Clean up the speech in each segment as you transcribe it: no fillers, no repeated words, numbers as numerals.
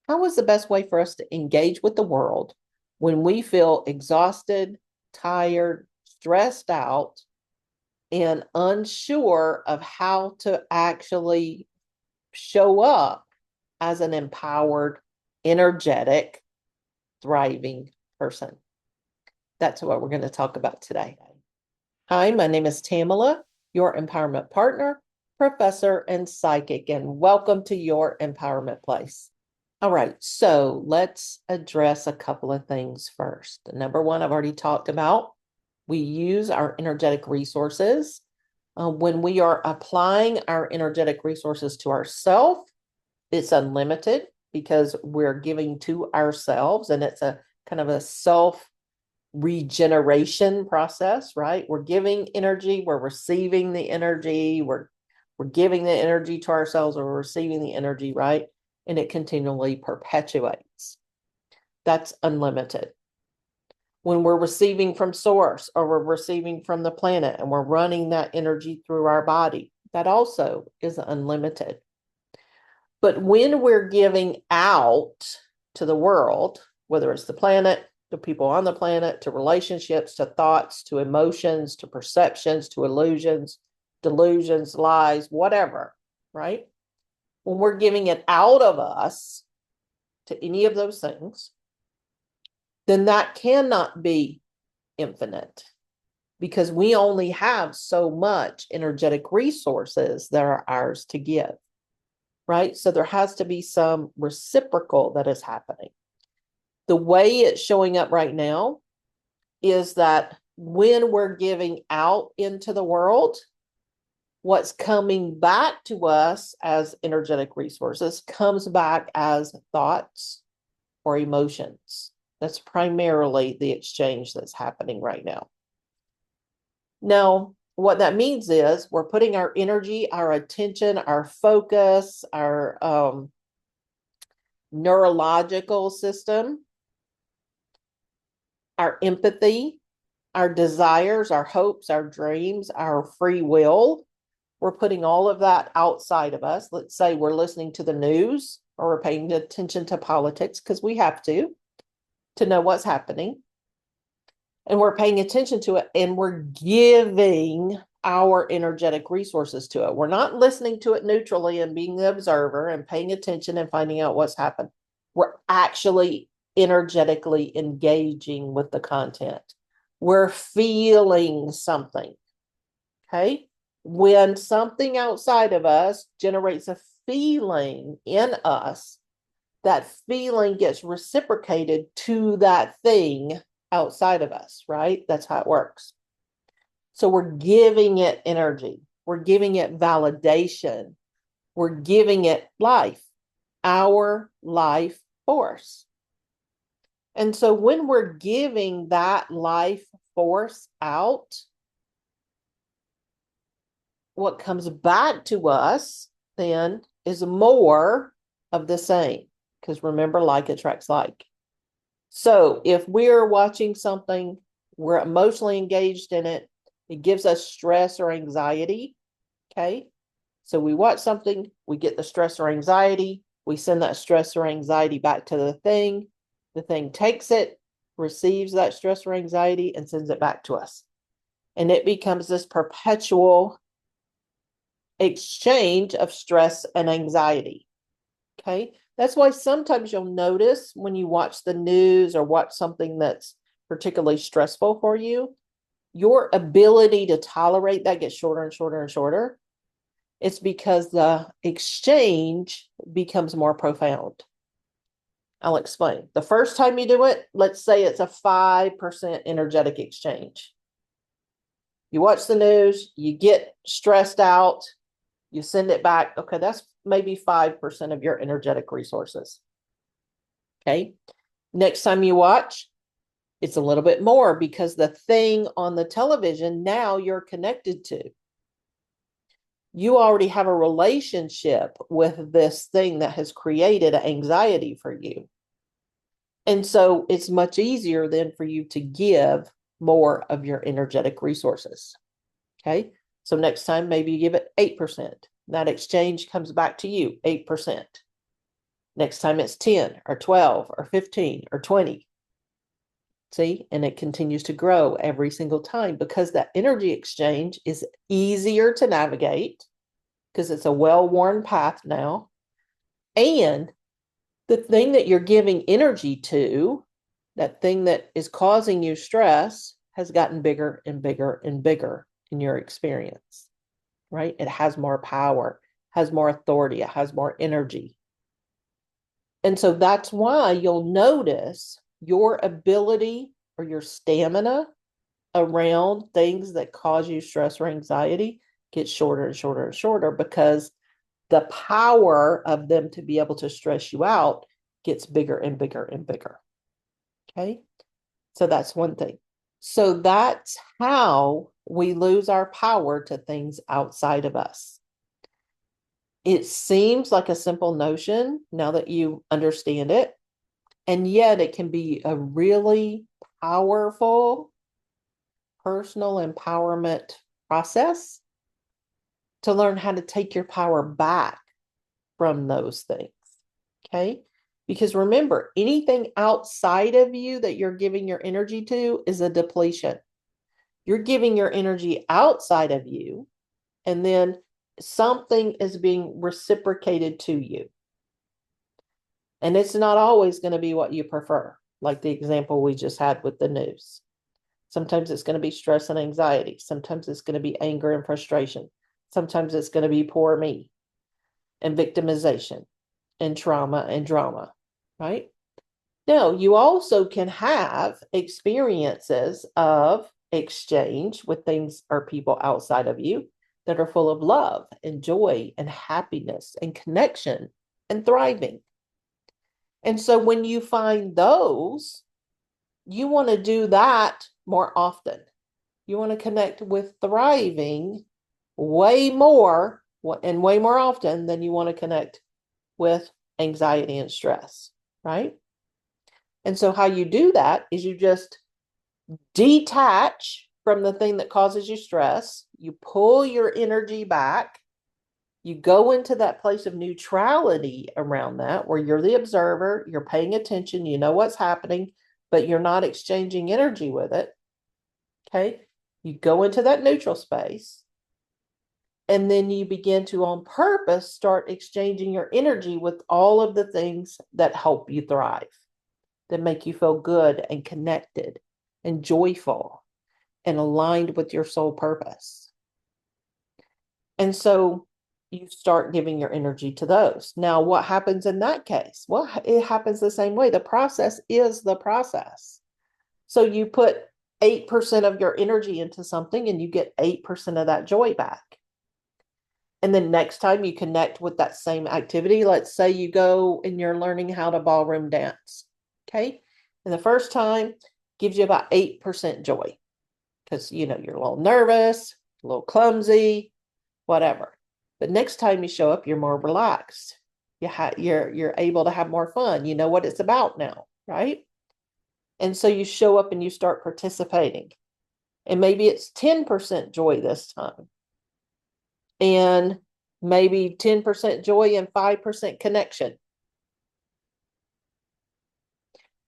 How is the best way for us to engage with the world when we feel exhausted, tired, stressed out, and unsure of how to actually show up as an empowered, energetic, thriving person? That's what we're going to talk about today. Hi, my name is Tamala, your empowerment partner, professor, and psychic, and welcome to your empowerment place. All right, so let's address a couple of things first. Number one, I've already talked about. We use our energetic resources. When we are applying our energetic resources to ourselves, it's unlimited because we're giving to ourselves, and it's a kind of a self regeneration process, right? We're giving energy, we're receiving the energy, we're giving the energy to ourselves, or we're receiving the energy, right? And it continually perpetuates. That's unlimited. When we're receiving from source or we're receiving from the planet and we're running that energy through our body, that also is unlimited. But when we're giving out to the world, whether it's the planet, to people on the planet, to relationships, to thoughts, to emotions, to perceptions, to illusions, delusions, lies, whatever, right? When we're giving it out of us to any of those things, then that cannot be infinite because we only have so much energetic resources that are ours to give, right? So there has to be some reciprocal that is happening. The way it's showing up right now is that when we're giving out into the world, what's coming back to us as energetic resources comes back as thoughts or emotions. That's primarily the exchange that's happening right now. Now, what that means is we're putting our energy, our attention, our focus, our neurological system, our empathy, our desires, our hopes, our dreams, our free will. We're putting all of that outside of us. Let's say we're listening to the news or we're paying attention to politics because we have to know what's happening. And we're paying attention to it and we're giving our energetic resources to it. We're not listening to it neutrally and being the observer and paying attention and finding out what's happened. We're actually energetically engaging with the content. We're feeling something. Okay. When something outside of us generates a feeling in us, that feeling gets reciprocated to that thing outside of us, right? That's how it works. So we're giving it energy. We're giving it validation. We're giving it life, our life force. And so when we're giving that life force out, what comes back to us then is more of the same. Because remember, like attracts like. So if we're watching something, we're emotionally engaged in it, it gives us stress or anxiety. Okay. So we watch something, we get the stress or anxiety, we send that stress or anxiety back to the thing takes it, receives that stress or anxiety, and sends it back to us. And it becomes this perpetual exchange of stress and anxiety. Okay. That's why sometimes you'll notice when you watch the news or watch something that's particularly stressful for you, your ability to tolerate that gets shorter and shorter and shorter. It's because the exchange becomes more profound. I'll explain. The first time you do it, let's say it's a 5% energetic exchange. You watch the news, you get stressed out, you send it back. Okay, that's maybe 5% of your energetic resources. Okay. Next time you watch, it's a little bit more because the thing on the television now you're connected to. You already have a relationship with this thing that has created anxiety for you. And so it's much easier then for you to give more of your energetic resources. Okay. So next time, maybe you give it 8%. That exchange comes back to you, 8%. Next time it's 10 or 12 or 15 or 20. See, and it continues to grow every single time because that energy exchange is easier to navigate because it's a well-worn path now. And the thing that you're giving energy to, that thing that is causing you stress, has gotten bigger and bigger and bigger in your experience, right? It has more power, has more authority, it has more energy. And so that's why you'll notice your ability or your stamina around things that cause you stress or anxiety gets shorter and shorter and shorter because the power of them to be able to stress you out gets bigger and bigger and bigger. Okay. So that's one thing. So that's how we lose our power to things outside of us. It seems like a simple notion now that you understand it, and yet it can be a really powerful personal empowerment process to learn how to take your power back from those things. Okay. Because remember, anything outside of you that you're giving your energy to is a depletion. You're giving your energy outside of you, and then something is being reciprocated to you. And it's not always going to be what you prefer, like the example we just had with the news. Sometimes it's going to be stress and anxiety. Sometimes it's going to be anger and frustration. Sometimes it's going to be poor me and victimization and trauma and drama, right? Now, you also can have experiences of exchange with things or people outside of you that are full of love and joy and happiness and connection and thriving. And so when you find those, you want to do that more often. You want to connect with thriving way more and way more often than you want to connect with anxiety and stress, right? And so how you do that is you just detach from the thing that causes you stress. You pull your energy back. You go into that place of neutrality around that, where you're the observer, you're paying attention, you know what's happening, but you're not exchanging energy with it. Okay. You go into that neutral space, and then you begin to, on purpose, start exchanging your energy with all of the things that help you thrive, that make you feel good and connected and joyful and aligned with your soul purpose. And so you start giving your energy to those. Now, what happens in that case? Well, it happens the same way. The process is the process. So you put 8% of your energy into something and you get 8% of that joy back. And then next time you connect with that same activity, let's say you go and you're learning how to ballroom dance. Okay. And the first time gives you about 8% joy because, you're a little nervous, a little clumsy, whatever. But next time you show up, you're more relaxed. You're able to have more fun. You know what it's about now, right? And so you show up and you start participating. And maybe it's 10% joy this time. And maybe 10% joy and 5% connection.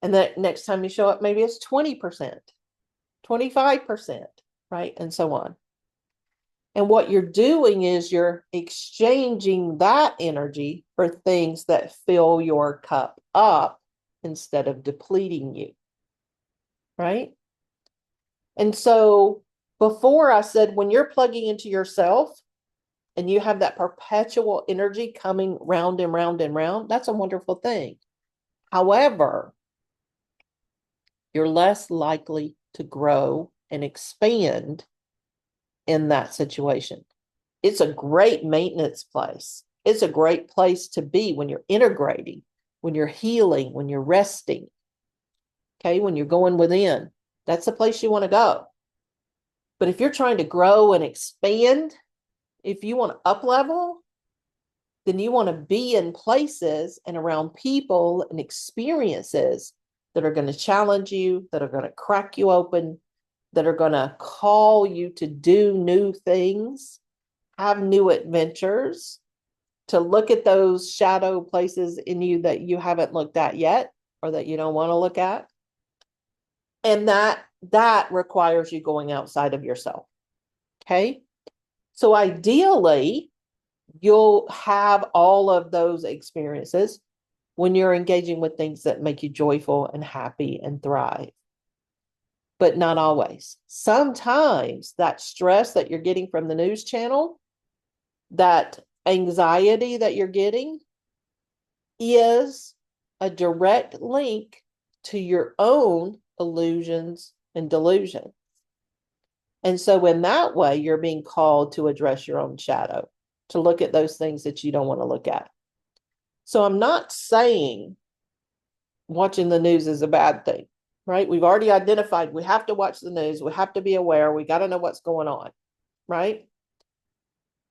And that next time you show up, maybe it's 20%, 25%, right? And so on. And what you're doing is you're exchanging that energy for things that fill your cup up instead of depleting you, right? And so before I said, when you're plugging into yourself and you have that perpetual energy coming round and round and round, that's a wonderful thing. However, you're less likely to grow and expand in that situation. It's a great maintenance place. It's a great place to be when you're integrating, when you're healing, when you're resting. Okay, when you're going within, that's the place you want to go. But if you're trying to grow and expand, if you want to up level, then you want to be in places and around people and experiences that are going to challenge you, that are going to crack you open, that are going to call you to do new things, have new adventures, to look at those shadow places in you that you haven't looked at yet, or that you don't want to look at. And that requires you going outside of yourself. Okay. So ideally, you'll have all of those experiences when you're engaging with things that make you joyful and happy and thrive. But not always. Sometimes that stress that you're getting from the news channel, that anxiety that you're getting, is a direct link to your own illusions and delusions. And so in that way, you're being called to address your own shadow, to look at those things that you don't want to look at. So I'm not saying watching the news is a bad thing, right? We've already identified we have to watch the news. We have to be aware. We got to know what's going on, right?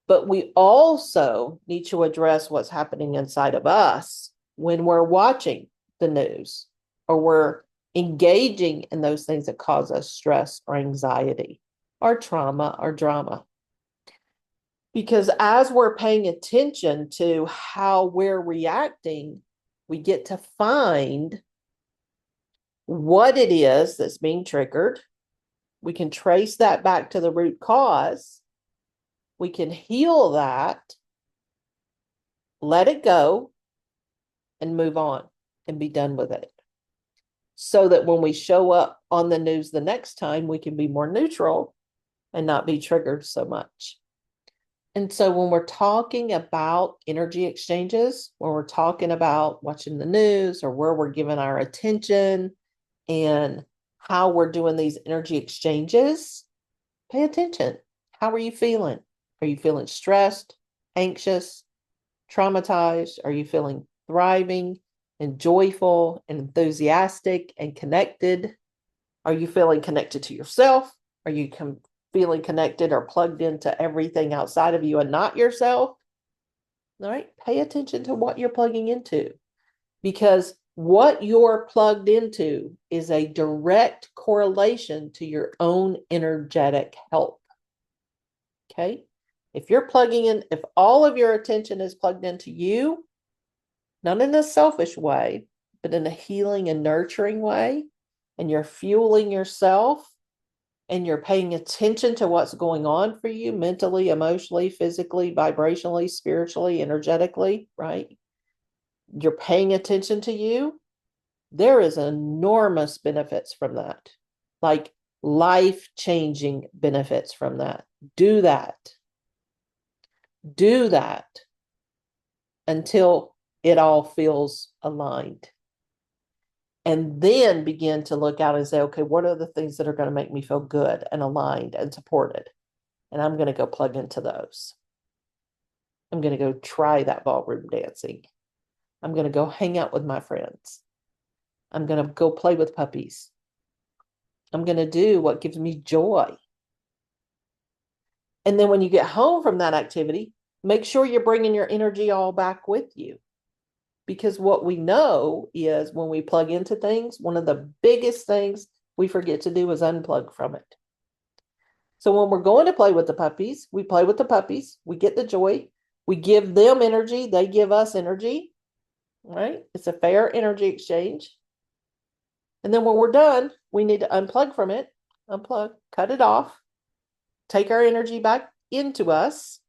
But we also need to address what's happening inside of us when we're watching the news, or we're engaging in those things that cause us stress or anxiety or trauma or drama. Because as we're paying attention to how we're reacting, we get to find what it is that's being triggered. We can trace that back to the root cause. We can heal that, let it go, and move on and be done with it. So that when we show up on the news the next time, we can be more neutral and not be triggered so much. And so when we're talking about energy exchanges, when we're talking about watching the news, or where we're giving our attention and how we're doing these energy exchanges, pay attention. How are you feeling? Are you feeling stressed, anxious, traumatized? Are you feeling thriving and joyful and enthusiastic and connected? Are you feeling connected to yourself? Are you feeling connected or plugged into everything outside of you and not yourself? All right, pay attention to what you're plugging into, because what you're plugged into is a direct correlation to your own energetic health. Okay. If you're plugging in, if all of your attention is plugged into you, not in a selfish way, but in a healing and nurturing way, and you're fueling yourself, and you're paying attention to what's going on for you mentally, emotionally, physically, vibrationally, spiritually, energetically, right? You're paying attention to you. There is enormous benefits from that, like life-changing benefits from that. Do that. Do that until it all feels aligned. And then begin to look out and say, okay, what are the things that are going to make me feel good and aligned and supported? And I'm going to go plug into those. I'm going to go try that ballroom dancing. I'm going to go hang out with my friends. I'm going to go play with puppies. I'm going to do what gives me joy. And then when you get home from that activity, make sure you're bringing your energy all back with you. Because what we know is when we plug into things, one of the biggest things we forget to do is unplug from it. So when we're going to play with the puppies, we play with the puppies, we get the joy, we give them energy, they give us energy, right? It's a fair energy exchange. And then when we're done, we need to unplug from it, unplug, cut it off, take our energy back into us,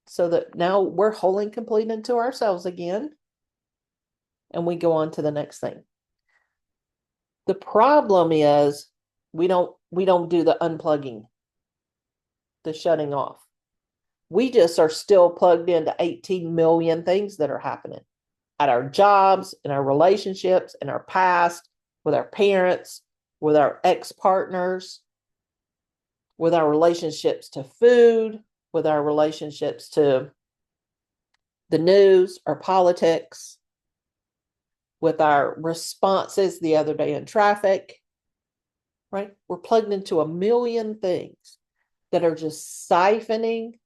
so that now we're whole and complete into ourselves again. And we go on to the next thing. The problem is we don't do the unplugging, the shutting off. We just are still plugged into 18 million things that are happening at our jobs, in our relationships, in our past, with our parents, with our ex-partners, with our relationships to food, with our relationships to the news or politics, with our responses the other day in traffic, right? We're plugged into a million things that are just siphoning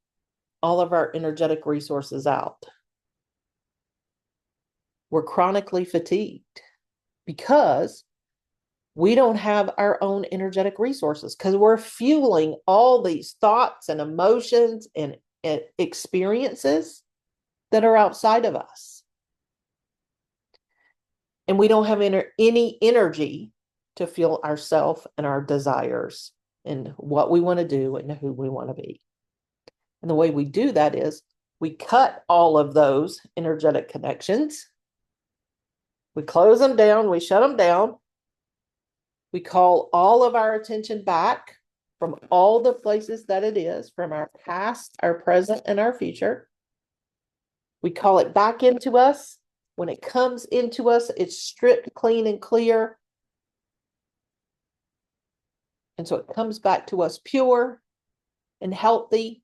all of our energetic resources out. We're chronically fatigued because we don't have our own energetic resources, because we're fueling all these thoughts and emotions and experiences that are outside of us. And we don't have any energy to feel ourselves and our desires and what we want to do and who we want to be. And the way we do that is we cut all of those energetic connections. We close them down. We shut them down. We call all of our attention back from all the places that it is, from our past, our present, and our future. We call it back into us. When it comes into us, it's stripped, clean, and clear. And so it comes back to us pure and healthy.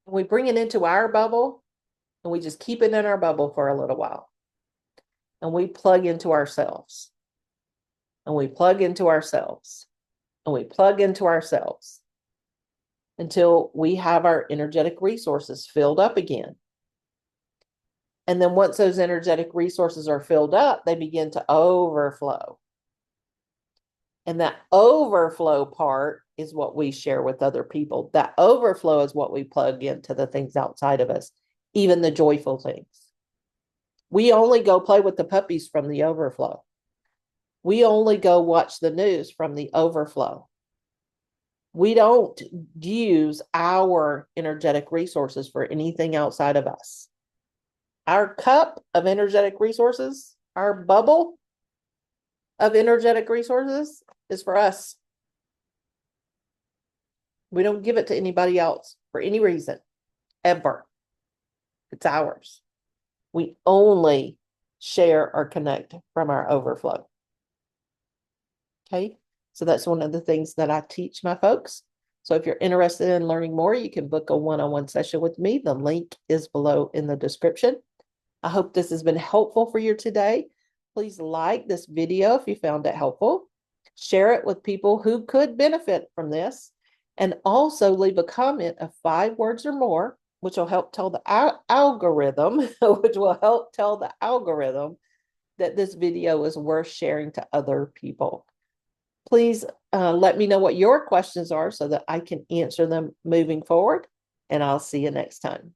We bring it into our bubble, and we just keep it in our bubble for a little while. And we plug into ourselves. And we plug into ourselves. And we plug into ourselves until we have our energetic resources filled up again. And then once those energetic resources are filled up, they begin to overflow. And that overflow part is what we share with other people. That overflow is what we plug into the things outside of us, even the joyful things. We only go play with the puppies from the overflow. We only go watch the news from the overflow. We don't use our energetic resources for anything outside of us. Our cup of energetic resources, our bubble of energetic resources is for us. We don't give it to anybody else for any reason, ever. It's ours. We only share or connect from our overflow. Okay, so that's one of the things that I teach my folks. So if you're interested in learning more, you can book a one-on-one session with me. The link is below in the description. I hope this has been helpful for you today. Please like this video if you found it helpful. Share it with people who could benefit from this. And also leave a comment of 5 words or more, which will help tell the algorithm, that this video is worth sharing to other people. Please let me know what your questions are so that I can answer them moving forward. And I'll see you next time.